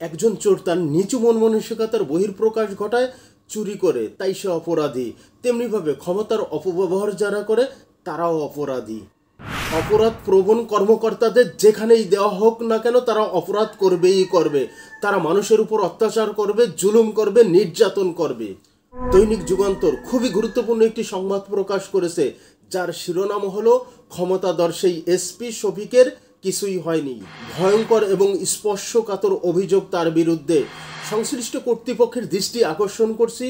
একজন চোর তার নিচু মন মানসিকতার বহিঃপ্রকাশ ঘটায় চুরি করে, তাই সে অপরাধী। তেমনিভাবে ক্ষমতার অপব্যবহার যারা করে তারাও অপরাধী। অপরাধ প্রবণ কর্মকর্তাদের যেখানেই দেওয়া হোক না কেন তারা অপরাধ করবেই করবে। তারা মানুষের উপর অত্যাচার করবে, জুলুম করবে, নির্যাতন করবে। দৈনিক যুগান্তর খুবই গুরুত্বপূর্ণ একটি সংবাদ প্রকাশ করেছে, যার শিরোনাম হলো ক্ষমতাধর সেই এসপি শফিকের কিছুই হয়নি। ভয়ঙ্কর এবং স্পর্শকাতর অভিযোগ তার বিরুদ্ধে। সংশ্লিষ্ট কর্তৃপক্ষের দৃষ্টি আকর্ষণ করছি,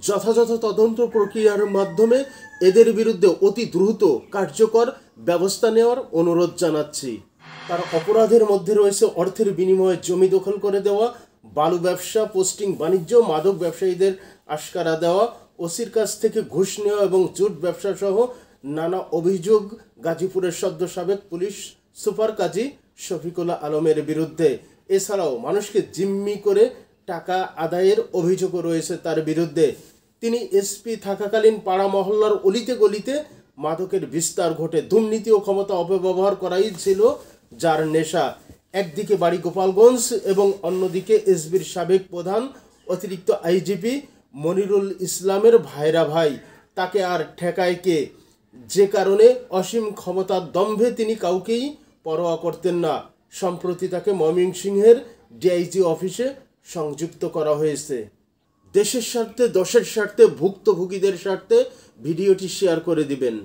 যথাযথ তদন্ত প্রক্রিয়ার মাধ্যমে এদের বিরুদ্ধে অতি দ্রুত কার্যকর ব্যবস্থা নেওয়ার অনুরোধ জানাচ্ছি। তার অপরাধের মধ্যে রয়েছে অর্থের বিনিময়ে জমি দখল করে দেওয়া, বালু ব্যবসা, পোস্টিং বাণিজ্য, মাদক ব্যবসায়ীদের আশকারা দেওয়া, ওসির কাছ থেকে ঘুষ নেওয়া এবং জুট ব্যবসা সহ নানা অভিযোগ গাজীপুরের সদ্য সাবেক পুলিশ সুপার কাজী শফিকুল আলমের বিরুদ্ধে। এছাড়াও মানুষকে জিম্মি করে টাকা আদায়ের অভিযোগও রয়েছে তার বিরুদ্ধে। তিনি এসপি থাকাকালীন পাড়া মহল্লার অলিতে গলিতে মাদকের বিস্তার ঘটে। দুর্নীতি ও ক্ষমতা অপব্যবহার করাই ছিল যার নেশা। একদিকে বাড়ি গোপালগঞ্জ এবং অন্যদিকে এসবির সাবেক প্রধান অতিরিক্ত আইজিপি মনিরুল ইসলামের ভাইরা ভাই। তাকে আর ঠেকায় কে? যে কারণে অসীম ক্ষমতার দম্ভে তিনি কাউকেই পরোয়া করতেন না। সম্প্রতি তাকে ময়মনসিংহের ডিআইজি অফিসে সংযুক্ত করা হয়েছে। দেশের স্বার্থে, দশের স্বার্থে, ভুক্তভোগীদের স্বার্থে ভিডিওটি শেয়ার করে দিবেন।